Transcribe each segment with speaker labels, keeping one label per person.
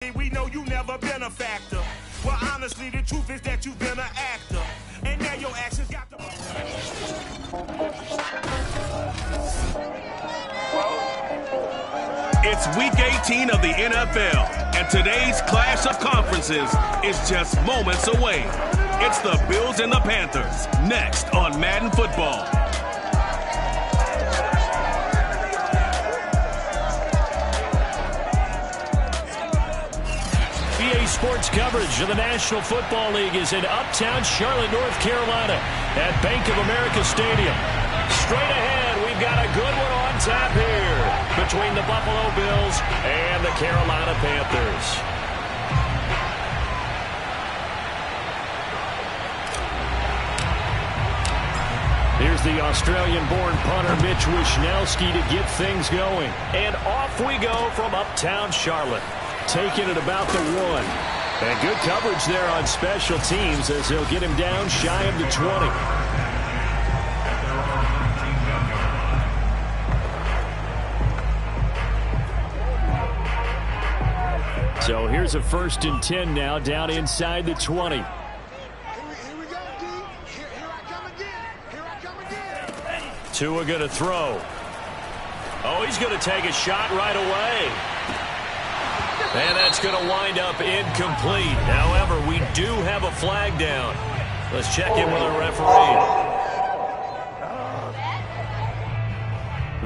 Speaker 1: We know you never been a factor. Well, honestly, the truth is that you've been an actor. And now your actions got the... It's week 18 of the NFL, and today's clash of conferences is just moments away. It's the Bills and the Panthers, next on Madden Football.
Speaker 2: EA Sports coverage of the National Football League is in uptown Charlotte, North Carolina at Bank of America Stadium. Straight ahead, we've got a good one on tap here between the Buffalo Bills and the Carolina Panthers. Here's the Australian-born punter Mitch Wishnowsky to get things going. And off we go from uptown Charlotte. Taking it about the 1. And good coverage there on special teams as he'll get him down shy of the 20. So here's a 1st and 10 now down inside the 20.
Speaker 3: Here we go, D. Here I come again. Here I come again.
Speaker 2: Tua going to throw. Oh, he's going to take a shot right away. And that's going to wind up incomplete. However, we do have a flag down. Let's check in with our referee.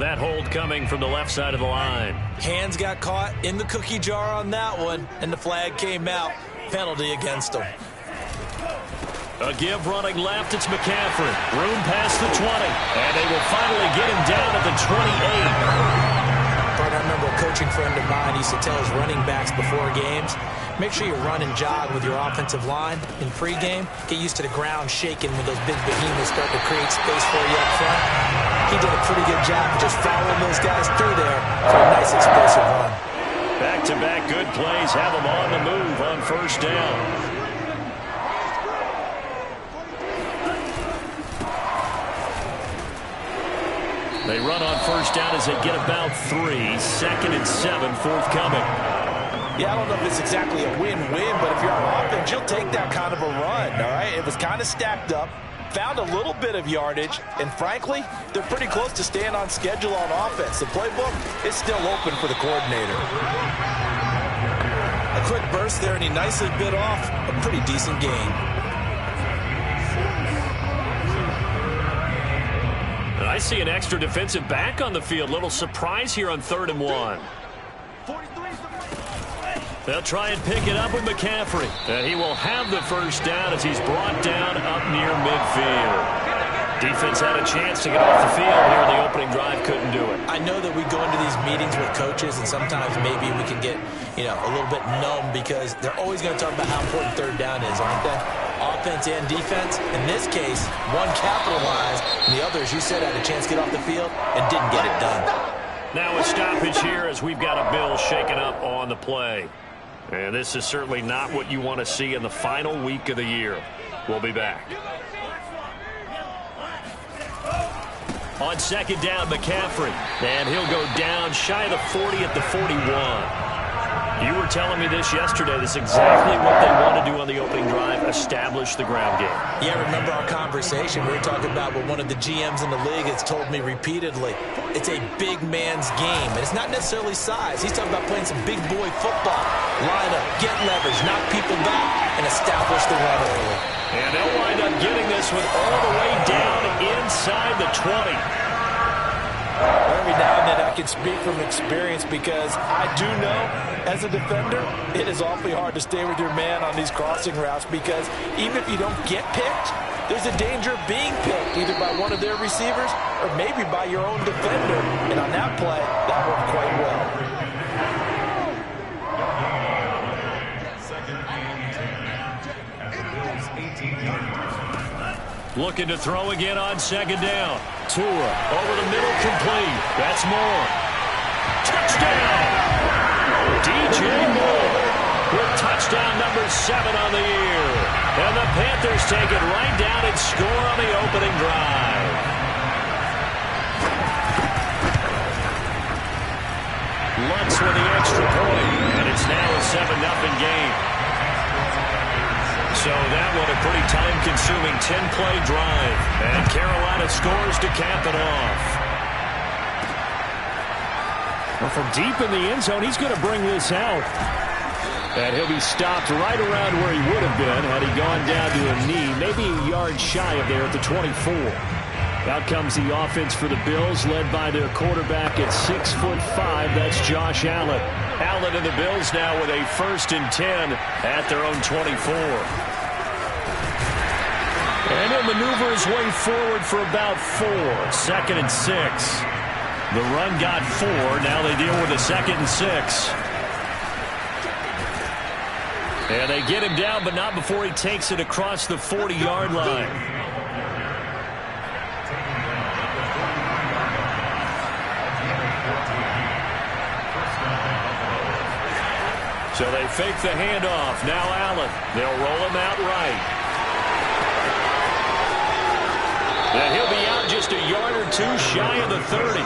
Speaker 2: That hold coming from the left side of the line.
Speaker 4: Hands got caught in the cookie jar on that one, and the flag came out. Penalty against them.
Speaker 2: A give running left, it's McCaffrey. Room past the 20. And they will finally get him down at the 28.
Speaker 4: I remember a coaching friend of mine used to tell his running backs before games, make sure you run and jog with your offensive line in pregame. Get used to the ground shaking when those big behemoths start to create space for you up front. He did a pretty good job of just following those guys through there for a nice explosive run.
Speaker 2: Back-to-back good plays have them on the move on 1st down. They run on 1st down as they get about 3. 2nd and 7 forthcoming.
Speaker 4: Yeah, I don't know if it's exactly a win-win, but if you're on offense, you'll take that kind of a run, all right? It was kind of stacked up, found a little bit of yardage, and frankly, they're pretty close to staying on schedule on offense. The playbook is still open for the coordinator. A quick burst there, and he nicely bit off a pretty decent gain.
Speaker 2: I see an extra defensive back on the field. Little surprise here on 3rd and 1. They'll try and pick it up with McCaffrey. And he will have the 1st down as he's brought down up near midfield. Defense had a chance to get off the field here. The opening drive couldn't do it.
Speaker 4: I know that we go into these meetings with coaches, and sometimes maybe we can get, a little bit numb because they're always going to talk about how important 3rd down is, aren't they? Offense and defense. In this case, one capitalized, and the other, as you said, had a chance to get off the field and didn't get it done.
Speaker 2: Now a stoppage here as we've got a Bill shaken up on the play. And this is certainly not what you want to see in the final week of the year. We'll be back. On 2nd down, McCaffrey. And he'll go down shy of the 40 at the 41. You were telling me this yesterday. This is exactly what they want to do on the opening drive, establish the ground game.
Speaker 4: Yeah, remember our conversation. We were talking about what one of the GMs in the league has told me repeatedly. It's a big man's game, and it's not necessarily size. He's talking about playing some big boy football. Line up, get leverage, knock people back, and establish the run early.
Speaker 2: And they'll wind up getting this one all the way down inside the 20.
Speaker 4: Every now and then I can speak from experience because I do know, as a defender, it is awfully hard to stay with your man on these crossing routes because even if you don't get picked, there's a danger of being picked either by one of their receivers or maybe by your own defender. And on that play, that worked quite well.
Speaker 2: Looking to throw again on 2nd down. Tua over the middle, complete. That's Moore. Touchdown! DJ Moore with touchdown number 7 on the year. And the Panthers take it right down and score on the opening drive. Lutz with the extra point. And It's now a 7-0 game. So that one a pretty time-consuming 10-play drive. And Carolina scores to cap it off.
Speaker 5: Well, from deep in the end zone, he's going to bring this out. And he'll be stopped right around where he would have been had he gone down to a knee, maybe a yard shy of there at the 24. Out comes the offense for the Bills, led by their quarterback at 6'5". That's Josh Allen. Allen and the Bills now with a 1st and 10 at their own 24. And he'll maneuver his way forward for about 4. 2nd and 6. The run got 4. Now they deal with a 2nd and 6. And they get him down, but not before he takes it across the 40-yard line. So they fake the handoff. Now Allen. They'll roll him out right. And he'll be out just a yard or 2 shy of the 30.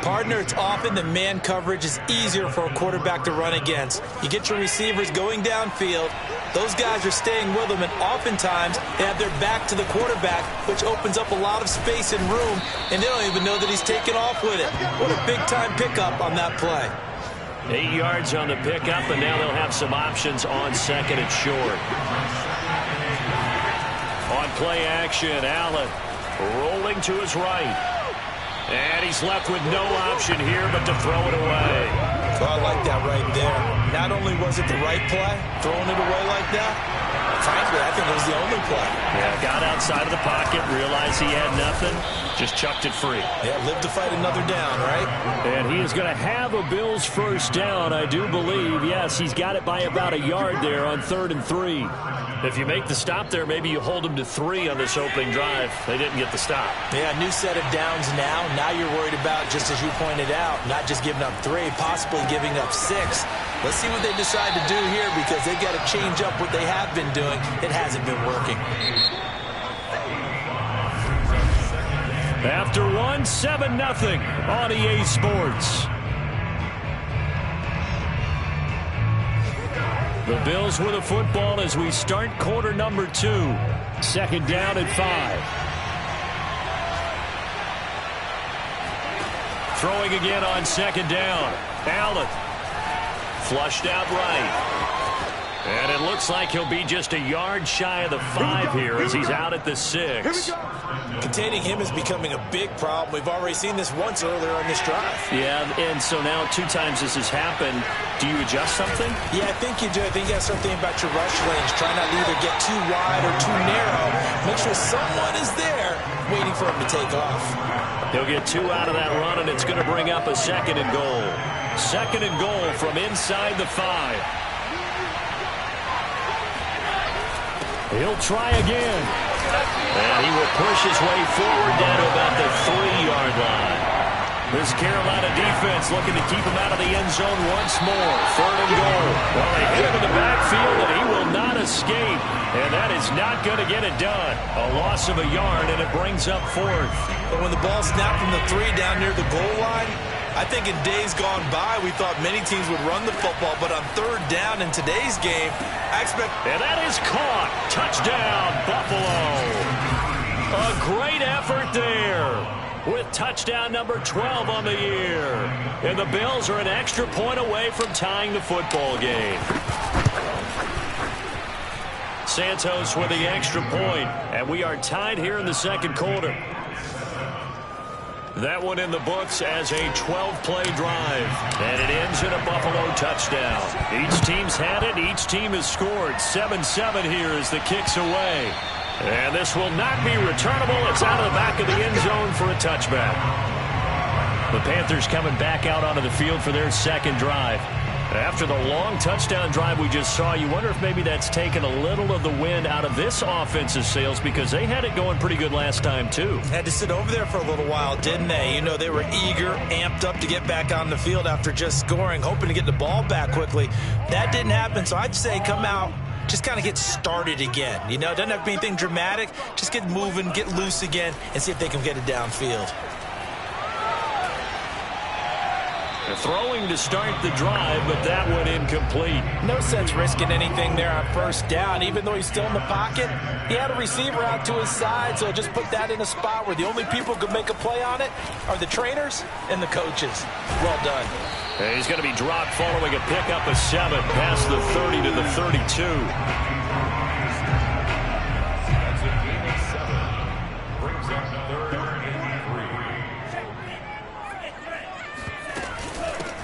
Speaker 4: Partner, it's often the man coverage is easier for a quarterback to run against. You get your receivers going downfield. Those guys are staying with them, and oftentimes they have their back to the quarterback, which opens up a lot of space and room, and they don't even know that he's taken off with it. What a big-time pickup on that play.
Speaker 2: 8 yards on the pickup, and now they'll have some options on 2nd and short. On play action, Allen rolling to his right. And he's left with no option here but to throw it away.
Speaker 4: So I like that right there. Not only was it the right play, throwing it away like that, frankly, I think it was the only play.
Speaker 2: Yeah, got outside of the pocket, realized he had nothing, just chucked it free.
Speaker 4: Yeah, live to fight another down, right?
Speaker 5: And he is going to have a Bills 1st down, I do believe. Yes, he's got it by about a yard there on 3rd and 3.
Speaker 2: If you make the stop there, maybe you hold them to 3 on this opening drive. They didn't get the stop.
Speaker 4: Yeah, new set of downs now. Now you're worried about, just as you pointed out, not just giving up 3, possibly giving up 6. Let's see what they decide to do here, because they've got to change up what they have been doing. It hasn't been working.
Speaker 5: After 1, 7-0 on EA Sports. The Bills with the football as we start quarter number 2. 2nd down at 5. Throwing again on 2nd down. Allen. Flushed out right. And it looks like he'll be just a yard shy of the 5 here as he's out at the 6.
Speaker 4: Containing him is becoming a big problem. We've already seen this once earlier on this drive.
Speaker 2: Yeah, and so now 2 times this has happened. Do you adjust something?
Speaker 4: Yeah, I think you do. I think you have something about your rush lanes. Try not to either get too wide or too narrow. Make sure someone is there waiting for him to take off.
Speaker 2: He'll get 2 out of that run, and it's going to bring up a 2nd and goal. 2nd and goal from inside the 5. He'll try again. And he will push his way forward down to about the 3-yard line. This Carolina defense looking to keep him out of the end zone once more. 3rd and goal. Well, they hit him in the backfield, and he will not escape. And that is not going to get it done. A loss of a yard, and it brings up 4th.
Speaker 4: But when the ball snapped from the 3 down near the goal line, I think in days gone by, we thought many teams would run the football, but on 3rd down in today's game, I expect...
Speaker 2: And that is caught. Touchdown, Buffalo. A great effort there with touchdown number 12 on the year. And the Bills are an extra point away from tying the football game. Santos with the extra point, and we are tied here in the 2nd quarter. That one in the books as a 12-play drive. And it ends in a Buffalo touchdown. Each team's had it. Each team has scored. 7-7 here as the kick's away. And this will not be returnable. It's out of the back of the end zone for a touchback. The Panthers coming back out onto the field for their 2nd drive. After the long touchdown drive we just saw, you wonder if maybe that's taken a little of the wind out of this offense's sails, because they had it going pretty good last time, too.
Speaker 4: Had to sit over there for a little while, didn't they? You know, they were eager, amped up to get back on the field after just scoring, hoping to get the ball back quickly. That didn't happen, so I'd say come out, just kind of get started again. You know, it doesn't have to be anything dramatic. Just get moving, get loose again, and see if they can get it downfield.
Speaker 2: Throwing to start the drive, but that went incomplete.
Speaker 4: No sense risking anything there on first down. Even though he's still in the pocket, he had a receiver out to his side, so just put that in a spot where the only people who can make a play on it are the trainers and the coaches. Well done.
Speaker 2: And he's going to be dropped following a pickup of 7 past the 30 to the 32.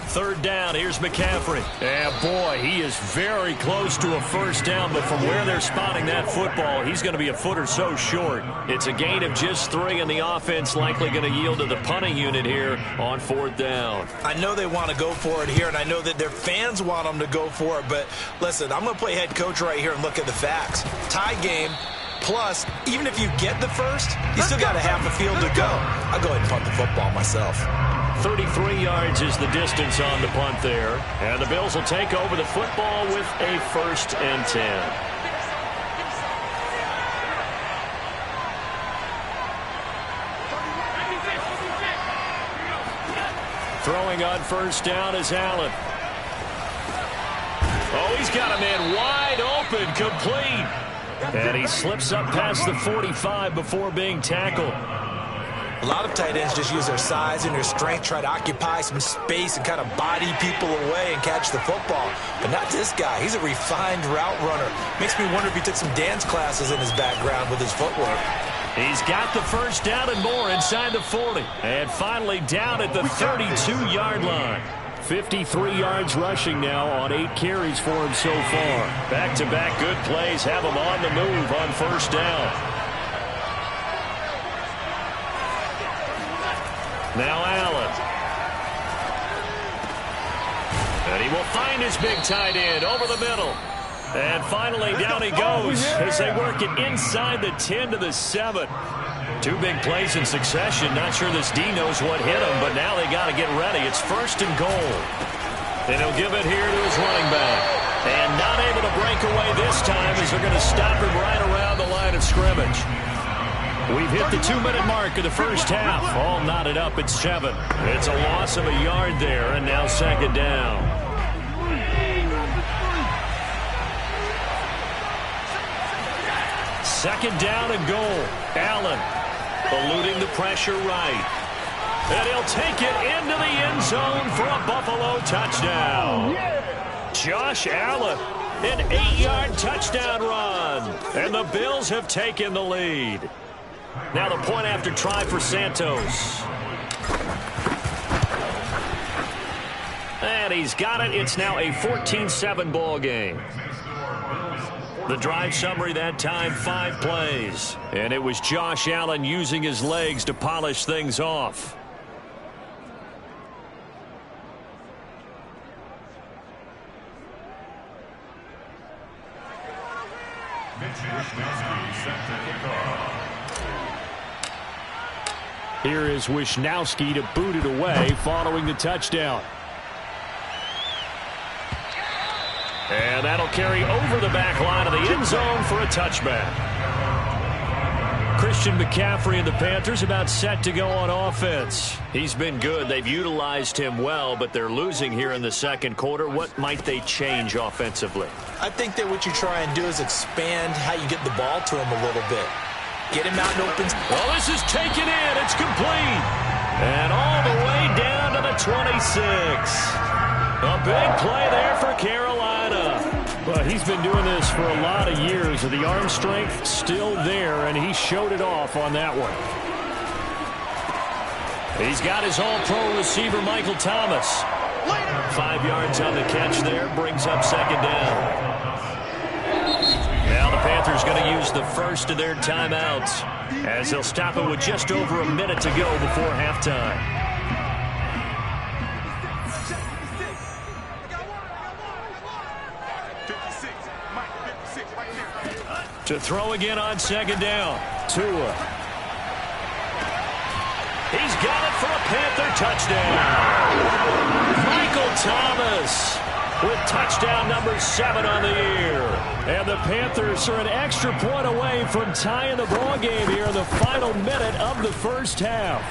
Speaker 2: Third down, here's McCaffrey. And boy, he is very close to a first down, but from where they're spotting that football, he's going to be a foot or so short. It's a gain of just 3, and the offense likely going to yield to the punting unit here on 4th down.
Speaker 4: I know they want to go for it here, and I know that their fans want them to go for it, but listen, I'm going to play head coach right here and look at the facts. Tie game. Plus, even if you get the first, you still got a half a field to go. I'll go ahead and punt the football myself.
Speaker 2: 33 yards is the distance on the punt there. And the Bills will take over the football with a 1st and 10. Throwing on first down is Allen. Oh, he's got a man wide open, complete. And he slips up past the 45 before being tackled.
Speaker 4: A lot of tight ends just use their size and their strength, try to occupy some space and kind of body people away and catch the football. But not this guy. He's a refined route runner. Makes me wonder if he took some dance classes in his background with his footwork.
Speaker 2: He's got the first down and more inside the 40. And finally down at the 32-yard line. 53 yards rushing now on 8 carries for him so far. Back-to-back good plays have him on the move on first down. Now Allen. And he will find his big tight end over the middle. And finally down he goes as they work it inside the 10 to the 7. 2 big plays in succession. Not sure this D knows what hit him, but now they got to get ready. It's 1st and goal. And he'll give it here to his running back. And not able to break away this time as they're going to stop him right around the line of scrimmage. We've hit the 2-minute mark of the first half. All knotted up at 7. It's a loss of a yard there, and now 2nd down. Second down and goal. Allen eluding the pressure right. And he'll take it into the end zone for a Buffalo touchdown. Josh Allen, an 8-yard touchdown run. And the Bills have taken the lead. Now the point after try for Santos. And he's got it. It's now a 14-7 ball game. The drive summary that time, 5 plays. And it was Josh Allen using his legs to polish things off. Here is Wishnowsky to boot it away following the touchdown. And that'll carry over the back line of the end zone for a touchback. Christian McCaffrey and the Panthers about set to go on offense. He's been good. They've utilized him well, but they're losing here in the second quarter. What might they change offensively?
Speaker 4: I think that what you try and do is expand how you get the ball to him a little bit. Get him out in open.
Speaker 2: Well, this is taken in. It's complete. And all the way down to the 26. A big play there for Carolina.
Speaker 5: Well, he's been doing this for a lot of years. The arm strength still there, and he showed it off on that one.
Speaker 2: He's got his all-pro receiver, Michael Thomas. 5 yards on the catch there, brings up 2nd down. Now the Panthers going to use the first of their timeouts as they'll stop it with just over a minute to go before halftime. To throw again on 2nd down. Tua. He's got it for a Panther touchdown. Michael Thomas with touchdown number 7 on the year.
Speaker 5: And the Panthers are an extra point away from tying the ball game here in the final minute of the first half.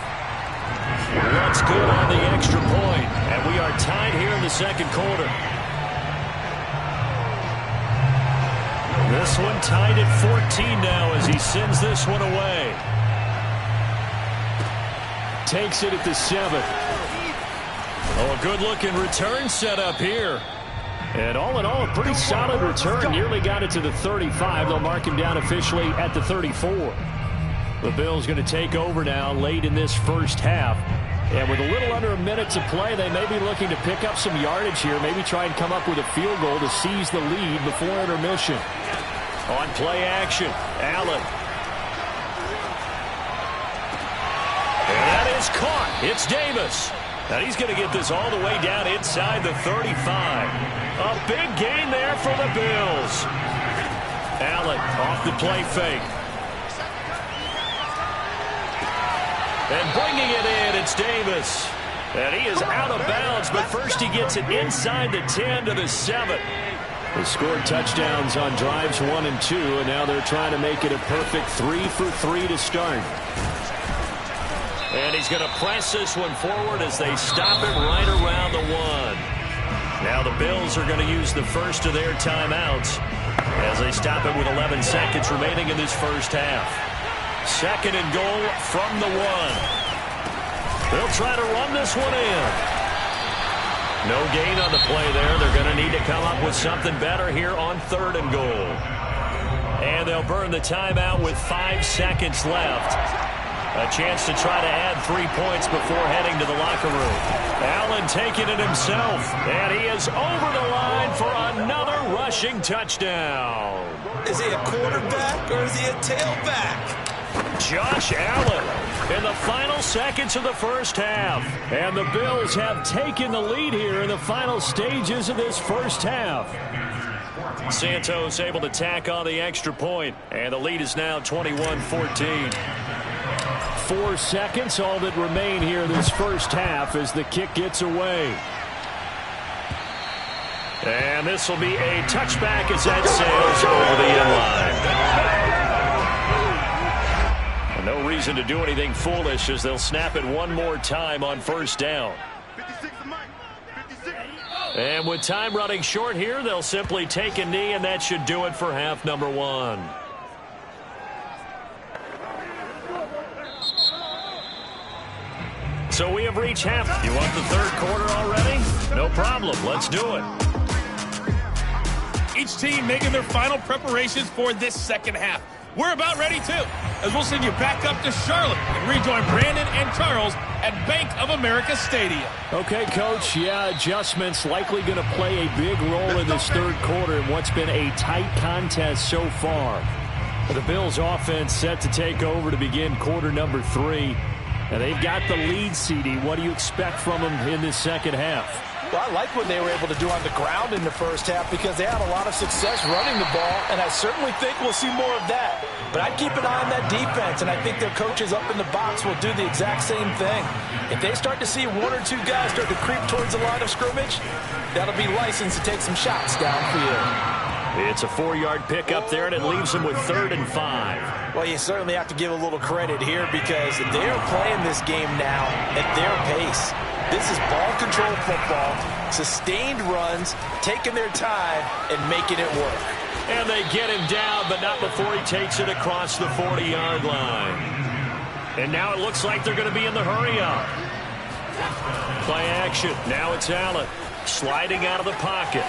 Speaker 2: That's good on the extra point. And we are tied here in the second quarter. This one tied at 14 now as he sends this one away. Takes it at the 7. Oh, a good-looking return set up here. And all in all, a pretty solid return. Nearly got it to the 35. They'll mark him down officially at the 34. The Bills going to take over now late in this first half. And with a little under a minute to play, they may be looking to pick up some yardage here. Maybe try and come up with a field goal to seize the lead before intermission. On play action, Allen. And that is caught. It's Davis. And he's going to get this all the way down inside the 35. A big gain there for the Bills. Allen off the play fake. And bringing it in, it's Davis. And he is out of bounds, but first he gets it inside the 10 to the 7. They scored touchdowns on drives 1 and 2, and now they're trying to make it a perfect 3 for 3 to start. And he's going to press this one forward as they stop him right around the 1. Now the Bills are going to use the first of their timeouts as they stop it with 11 seconds remaining in this first half. Second and goal from the 1. They'll try to run this one in. No gain on the play there. They're going to need to come up with something better here on 3rd and goal. And they'll burn the timeout with 5 seconds left. A chance to try to add 3 points before heading to the locker room. Allen taking it himself. And he is over the line for another rushing touchdown.
Speaker 4: Is he a quarterback or is he a tailback?
Speaker 2: Josh Allen in the final seconds of the first half. And the Bills have taken the lead here in the final stages of this first half. Santos able to tack on the extra point, and the lead is now 21-14. 4 seconds, all that remain here this first half as the kick gets away. And this will be a touchback as that sails over the end line. No reason to do anything foolish as they'll snap it one more time on first down. And with time running short here, they'll simply take a knee, and that should do it for half number 1. So we have reached half. You want the third quarter already? No problem. Let's do it.
Speaker 6: Each team making their final preparations for this second half. We're about ready, too, as we'll send you back up to Charlotte and rejoin Brandon and Charles at Bank of America Stadium.
Speaker 2: Okay, Coach. Yeah, adjustments likely going to play a big role in this third quarter in what's been a tight contest so far. The Bills offense set to take over to begin quarter number 3. And they've got the lead, CD. What do you expect from them in this second half?
Speaker 4: Well, I like what they were able to do on the ground in the first half because they had a lot of success running the ball, and I certainly think we'll see more of that. But I'd keep an eye on that defense, and I think their coaches up in the box will do the exact same thing. If they start to see 1 or 2 guys start to creep towards the line of scrimmage, that'll be licensed to take some shots downfield.
Speaker 2: It's a 4-yard pickup there, and it leaves them with 3rd and 5.
Speaker 4: Well, you certainly have to give a little credit here because they're playing this game now at their pace. This is ball control football, sustained runs, taking their time, and making it work.
Speaker 2: And they get him down, but not before he takes it across the 40-yard line. And now it looks like they're going to be in the hurry-up. Play action. Now it's Allen sliding out of the pocket.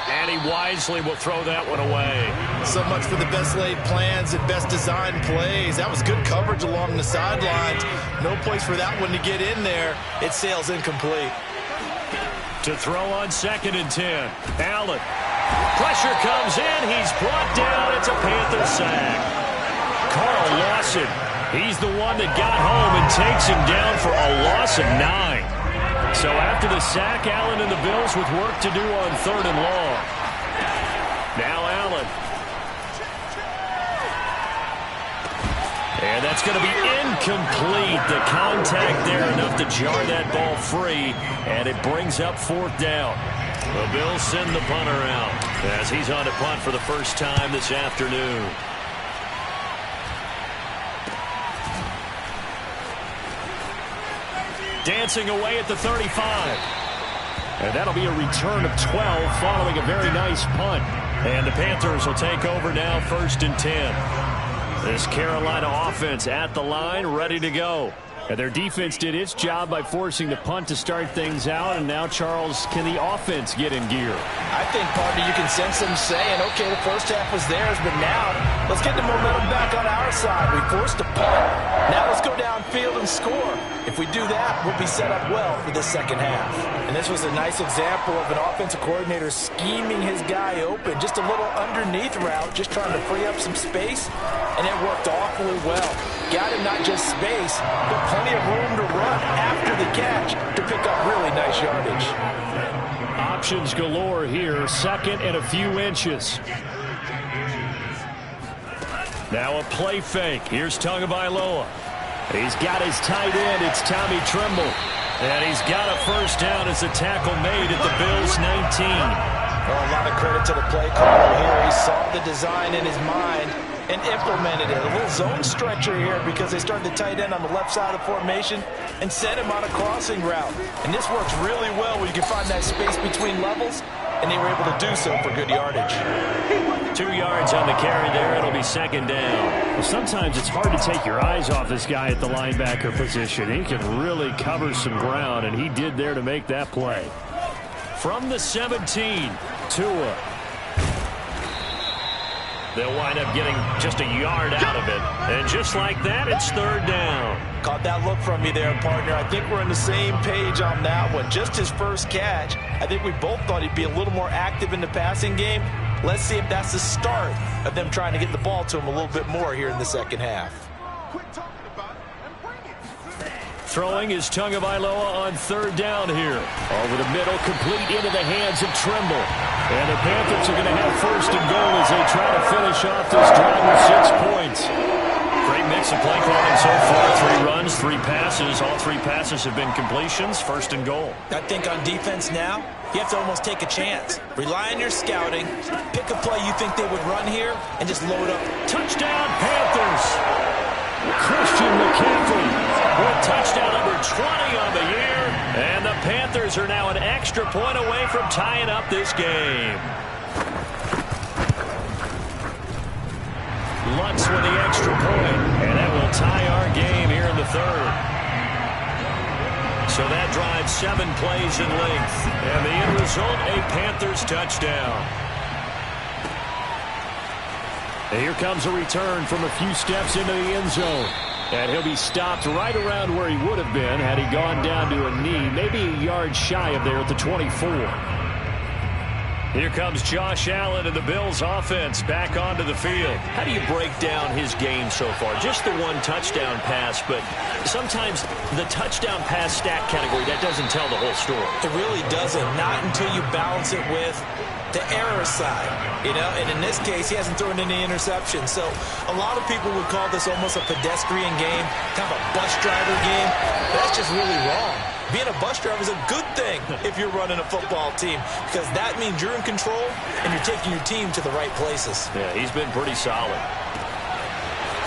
Speaker 2: And he wisely will throw that one away.
Speaker 7: So much for the best laid plans and best designed plays. That was good coverage along the sidelines. No place for that one to get in there. It sails incomplete.
Speaker 2: To throw on 2nd and 10. Allen. Pressure comes in. He's brought down. It's a Panther sack. Carl Lawson. He's the one that got home and takes him down for a loss of 9. So after the sack, Allen and the Bills with work to do on 3rd and long. Now Allen. And that's going to be incomplete. The contact there enough to jar that ball free, and it brings up 4th down. The Bills send the punter out as he's on to punt for the first time this afternoon.
Speaker 5: glancing away at the 35. And that'll be a return of 12 following a very nice punt. And the Panthers will take over now, 1st and 10. This Carolina offense at the line, ready to go. And their defense did its job by forcing the punt to start things out. And now, Charles, can the offense get in gear?
Speaker 4: I think, partner, you can sense them saying, okay, the first half was theirs, but now let's get the momentum back on our side. We forced a punt. Now let's go downfield and score. If we do that, we'll be set up well for the second half. And this was a nice example of an offensive coordinator scheming his guy open. Just a little underneath route, just trying to free up some space, and it worked awfully well. Got him not just space, but plenty of room to run after the catch to pick up really nice yardage.
Speaker 5: Options galore here, 2nd and a few inches. Now a play fake. Here's Tagovailoa. He's got his tight end. It's Tommy Tremble. And he's got a first down as a tackle made at the Bills' 19.
Speaker 4: Well, a lot of credit to the play caller here. He saw the design in his mind and implemented it. A little zone stretcher here because they started the tight end on the left side of the formation and sent him on a crossing route. And this works really well when you can find that space between levels, and they were able to do so for good yardage.
Speaker 5: 2 yards on the carry there. It'll be 2nd down. Well, sometimes it's hard to take your eyes off this guy at the linebacker position. He can really cover some ground, and he did there to make that play. From the 17, Tua. They'll wind up getting just a yard out of it. And just like that, it's 3rd down.
Speaker 4: Caught that look from you there, partner. I think we're on the same page on that one. Just his first catch. I think we both thought he'd be a little more active in the passing game. Let's see if that's the start of them trying to get the ball to him a little bit more here in the second half.
Speaker 5: Throwing is Tagovailoa on 3rd down here. Over the middle, complete into the hands of Tremble. And the Panthers are going to have 1st and goal as they try to finish off this drive with 6 points. Great mix of play calling so far. 3 runs, 3 passes. All 3 passes have been completions. 1st and goal.
Speaker 4: I think on defense now, you have to almost take a chance. Rely on your scouting. Pick a play you think they would run here and just load up.
Speaker 5: Touchdown, Panthers! Christian McCaffrey with touchdown number 20 on the year. And the Panthers are now an extra point away from tying up this game. Lutz with the extra point, and that will tie our game here in the 3rd. So that drives 7 plays in length. And the end result, a Panthers touchdown. And here comes a return from a few steps into the end zone. And he'll be stopped right around where he would have been had he gone down to a knee, maybe a yard shy of there at the 24. Here comes Josh Allen and the Bills offense back onto the field. How do you break down his game so far? Just the 1 touchdown pass, but sometimes the touchdown pass stat category, that doesn't tell the whole story.
Speaker 4: It really doesn't, not until you balance it with the error side, and in this case, he hasn't thrown any interceptions. So a lot of people would call this almost a pedestrian game, kind of a bus driver game. That's just really wrong. Being a bus driver is a good thing if you're running a football team, because that means you're in control and you're taking your team to the right places.
Speaker 5: Yeah, he's been pretty solid.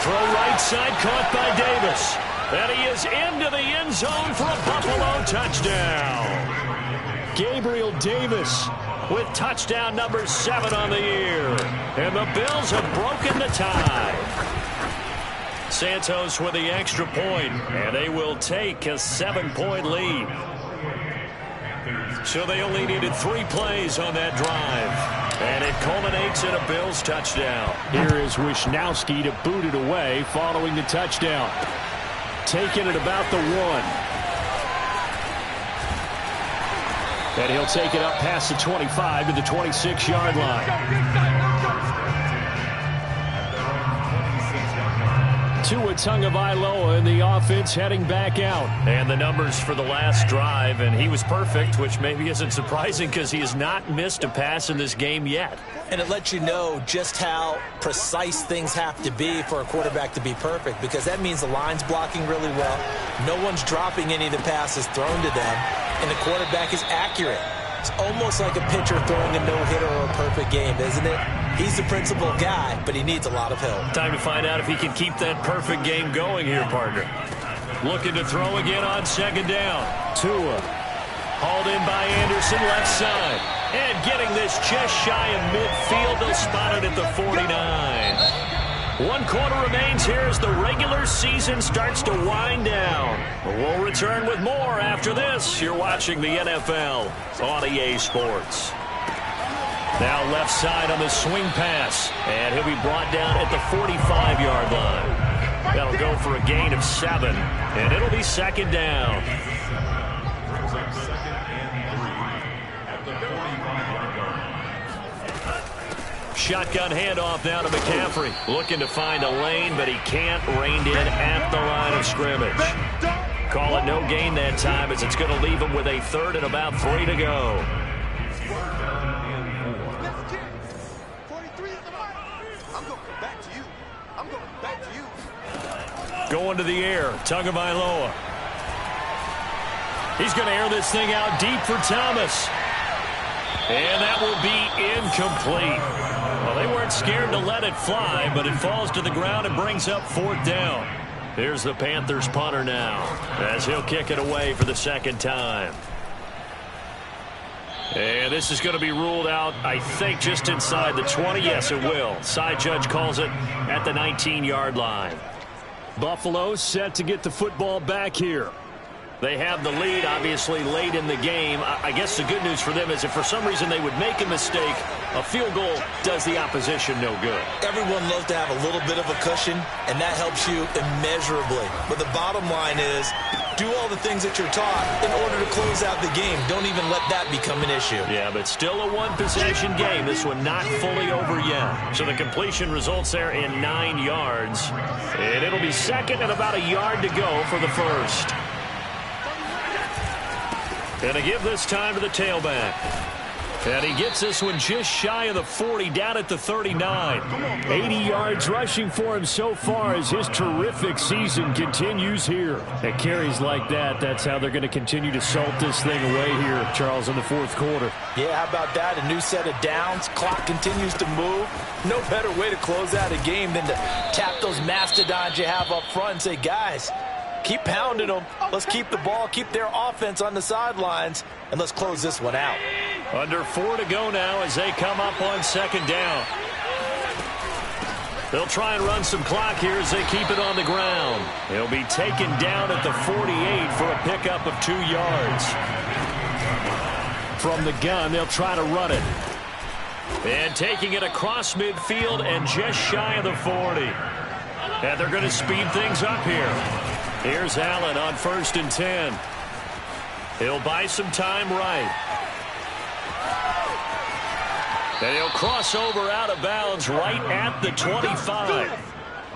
Speaker 5: Throw right side, caught by Davis. And he is into the end zone for a Buffalo touchdown. Gabriel Davis with touchdown number 7 on the year. And the Bills have broken the tie. Santos with the extra point, and they will take a 7-point lead. So they only needed 3 plays on that drive. And it culminates in a Bills touchdown. Here is Wisnowski to boot it away following the touchdown. Taking it about the 1. And he'll take it up past the 25 to the 26-yard line. Tua Tagovailoa in the offense heading back out. And the numbers for the last drive, and he was perfect, which maybe isn't surprising because he has not missed a pass in this game yet.
Speaker 4: And it lets you know just how precise things have to be for a quarterback to be perfect, because that means the line's blocking really well. No one's dropping any of the passes thrown to them, and the quarterback is accurate. It's almost like a pitcher throwing a no-hitter or a perfect game, isn't it? He's the principal guy, but he needs a lot of help.
Speaker 5: Time to find out if he can keep that perfect game going here, partner.
Speaker 2: looking to throw again on second down. Tua hauled in by Anderson, left side. And getting this just shy of midfield. They'll spot it at the 49. 1 quarter remains here as the regular season starts to wind down. We'll return with more after this. You're watching the NFL on EA Sports. Now left side on the swing pass. And he'll be brought down at the 45-yard line. That'll go for a gain of 7. And it'll be second down. Shotgun handoff now to McCaffrey. Looking to find a lane, but he can't. Reined in at the line of scrimmage. Call it no gain that time as it's going to leave him with a 3rd and about 3 to go. Going to the air. Tagovailoa. He's going to air this thing out deep for Thomas. And that will be incomplete. Well, they weren't scared to let it fly, but it falls to the ground and brings up 4th down. Here's the Panthers punter now as he'll kick it away for the 2nd time. And this is going to be ruled out, I think, just inside the 20. Yes, it will. Side judge calls it at the 19-yard line. Buffalo set to get the football back here. They have the lead, obviously, late in the game. I guess the good news for them is if for some reason they would make a mistake, a field goal does the opposition no good.
Speaker 4: Everyone loves to have a little bit of a cushion, and that helps you immeasurably. But the bottom line is, do all the things that you're taught in order to close out the game. Don't even let that become an issue.
Speaker 2: Yeah, but still a one-possession game. This one not fully over yet. So the completion results there in 9 yards. And it'll be second and about a yard to go for the first. And to give this time to the tailback. And he gets this one just shy of the 40, down at the 39. 80 yards rushing for him so far as his terrific season continues here. At carries like that, that's how they're going to continue to salt this thing away here, Charles, in the 4th quarter.
Speaker 4: Yeah, how about that? A new set of downs. Clock continues to move. No better way to close out a game than to tap those mastodons you have up front and say, guys, keep pounding them. Let's keep the ball, keep their offense on the sidelines, and let's close this one out.
Speaker 2: Under 4 to go now as they come up on second down. They'll try and run some clock here as they keep it on the ground. He'll be taken down at the 48 for a pickup of 2 yards. From the gun, they'll try to run it. And taking it across midfield and just shy of the 40. And they're going to speed things up here. Here's Allen on 1st and 10. He'll buy some time right. And he'll cross over out of bounds right at the 25.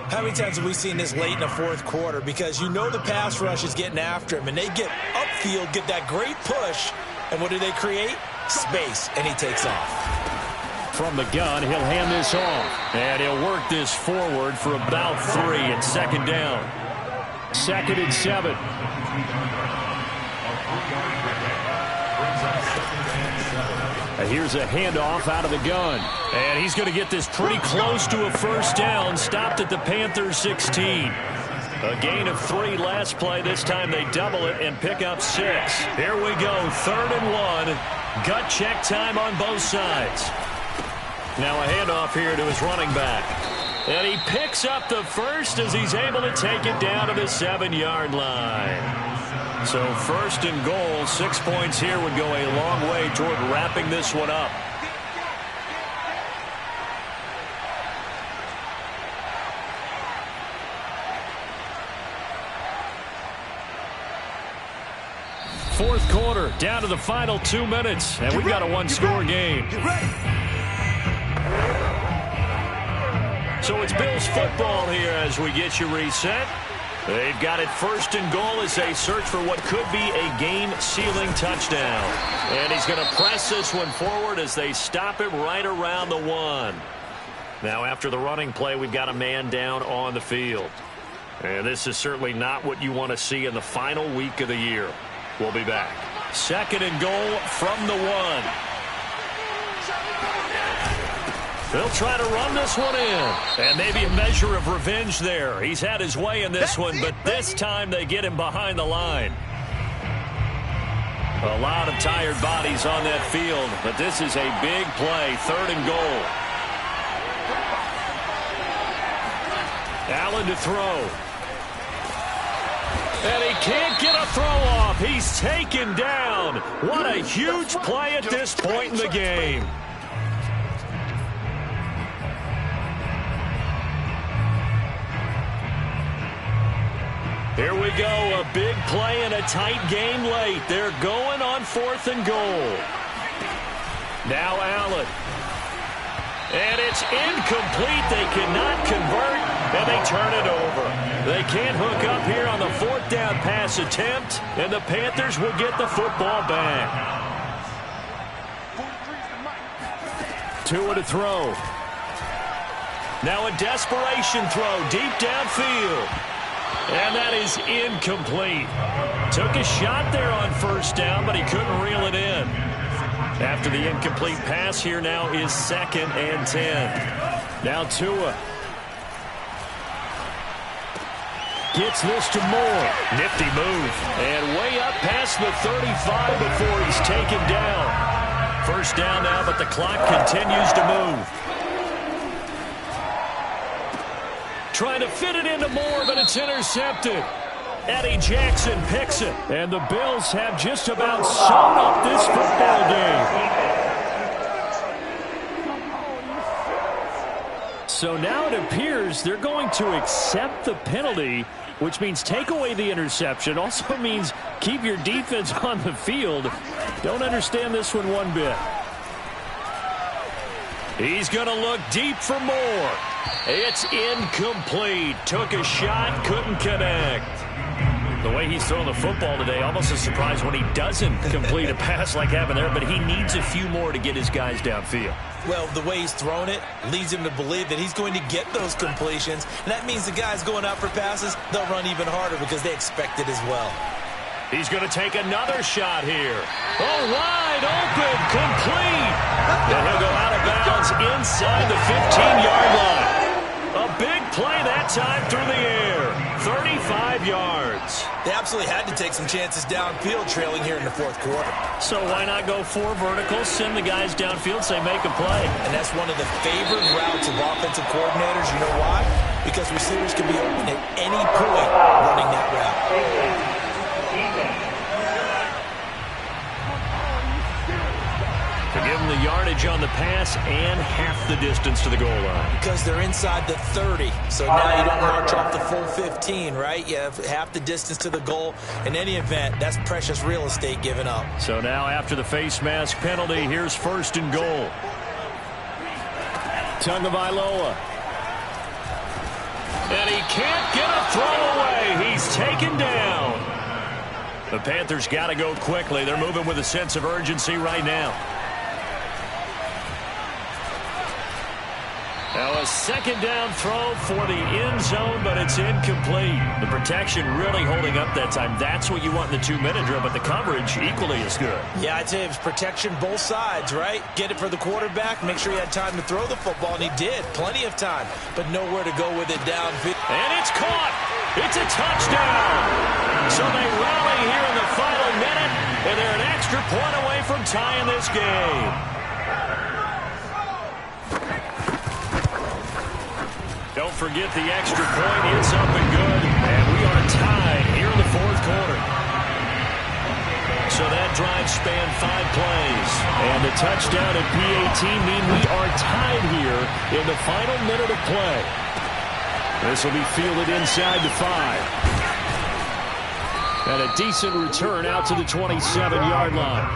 Speaker 4: How many times have we seen this late in the 4th quarter? Because you know the pass rush is getting after him, and they get upfield, get that great push, and what do they create? Space, and he takes off.
Speaker 2: From the gun, he'll hand this off. And he'll work this forward for about 3 and second down. 2nd and 7. Here's a handoff out of the gun. And he's going to get this pretty close to a 1st down. Stopped at the Panthers 16. A gain of 3 last play. This time they double it and pick up 6. Here we go. 3rd and 1. Gut check time on both sides. Now a handoff here to his running back. And he picks up the first as he's able to take it down to the 7-yard line. So 1st and goal, 6 points here would go a long way toward wrapping this one up. Fourth quarter, down to the final 2 minutes, and we've got a one-score game. So it's Bills football here as we get you reset. They've got it 1st and goal as they search for what could be a game-sealing touchdown. And he's going to press this one forward as they stop him right around the 1. Now after the running play, we've got a man down on the field. And this is certainly not what you want to see in the final week of the year. We'll be back. 2nd and goal from the 1. They'll try to run this one in. And maybe a measure of revenge there. He's had his way in this one, but this time they get him behind the line. A lot of tired bodies on that field, but this is a big play, 3rd and goal. Allen to throw. And he can't get a throw off. He's taken down. What a huge play at this point in the game. Here we go, a big play in a tight game late. They're going on 4th and goal. Now Allen. And it's incomplete. They cannot convert, and they turn it over. They can't hook up here on the 4th down pass attempt, and the Panthers will get the football back. Tua to throw. Now a desperation throw deep downfield. And that is incomplete. Took a shot there on 1st down, but he couldn't reel it in. After the incomplete pass, here now is 2nd and 10. Now Tua gets this to Moore. Nifty move. And way up past the 35 before he's taken down. 1st down now, but the clock continues to move. Trying to fit it into Moore, but it's intercepted. Eddie Jackson picks it. And the Bills have just about sewn up this football game. So now it appears they're going to accept the penalty, which means take away the interception. Also means keep your defense on the field. Don't understand this one bit. He's going to look deep for Moore. It's incomplete. Took a shot, couldn't connect. The way he's throwing the football today, almost a surprise when he doesn't complete a pass like happened there, but he needs a few more to get his guys downfield.
Speaker 4: Well, the way he's thrown it leads him to believe that he's going to get those completions, and that means the guys going out for passes, they'll run even harder because they expect it as well.
Speaker 2: He's going to take another shot here. Oh, wide open, complete. And he'll go out of bounds inside the 15-yard line. A big play that time through the air. 35 yards.
Speaker 4: They absolutely had to take some chances downfield trailing here in the 4th quarter.
Speaker 2: So why not go 4 verticals, send the guys downfield, say make a play.
Speaker 4: And that's one of the favored routes of offensive coordinators. You know why? Because receivers can be open at any point running that route.
Speaker 2: To give them the yardage on the pass and half the distance to the goal line.
Speaker 4: Because they're inside the 30. So now you don't march off the full 15, right? You have half the distance to the goal. In any event, that's precious real estate given up.
Speaker 2: So now after the face mask penalty, here's 1st and goal. Tagovailoa. And he can't get a throw away. He's taken down. The Panthers got to go quickly. They're moving with a sense of urgency right now. Now a 2nd down throw for the end zone, but it's incomplete. The protection really holding up that time. That's what you want in the 2-minute drill, but the coverage equally as good.
Speaker 4: Yeah, I'd say it was protection both sides, right? Get it for the quarterback, make sure he had time to throw the football, and he did. Plenty of time, but nowhere to go with it downfield.
Speaker 2: And it's caught. It's a touchdown. So they rally here in the final minute, and they're an extra point away from tying this game. Don't forget the extra point. It's up and good. And we are tied here in the 4th quarter. So that drive spanned 5 plays. And the touchdown and PAT mean we are tied here in the final minute of play. This will be fielded inside the 5. And a decent return out to the 27-yard line.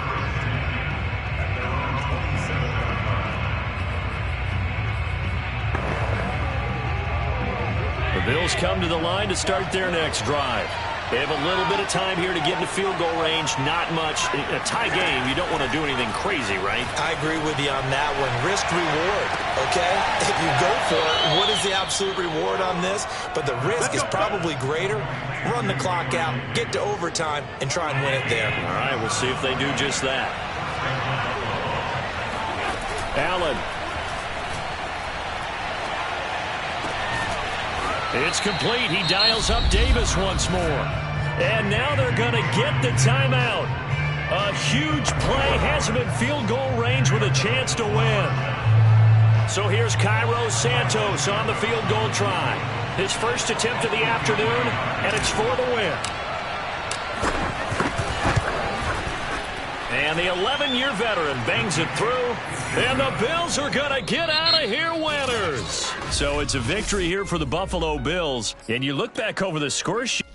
Speaker 2: The Bills come to the line to start their next drive. They have a little bit of time here to get into field goal range. Not much. In a tie game, you don't want to do anything crazy, right?
Speaker 4: I agree with you on that one. Risk reward, okay? If you go for it, what is the absolute reward on this? But the risk is probably greater. Run the clock out, get to overtime, and try and win it there.
Speaker 2: All right, we'll see if they do just that. Allen.
Speaker 5: It's complete. He dials up Davis once more. And now they're going to get the timeout. A huge play has him in field goal range with a chance to win. So here's Cairo Santos on the field goal try. His first attempt of the afternoon, and it's for the win. And the 11-year veteran bangs it through. And the Bills are going to get out of here winners. So it's a victory here for the Buffalo Bills. And you look back over the score sheet.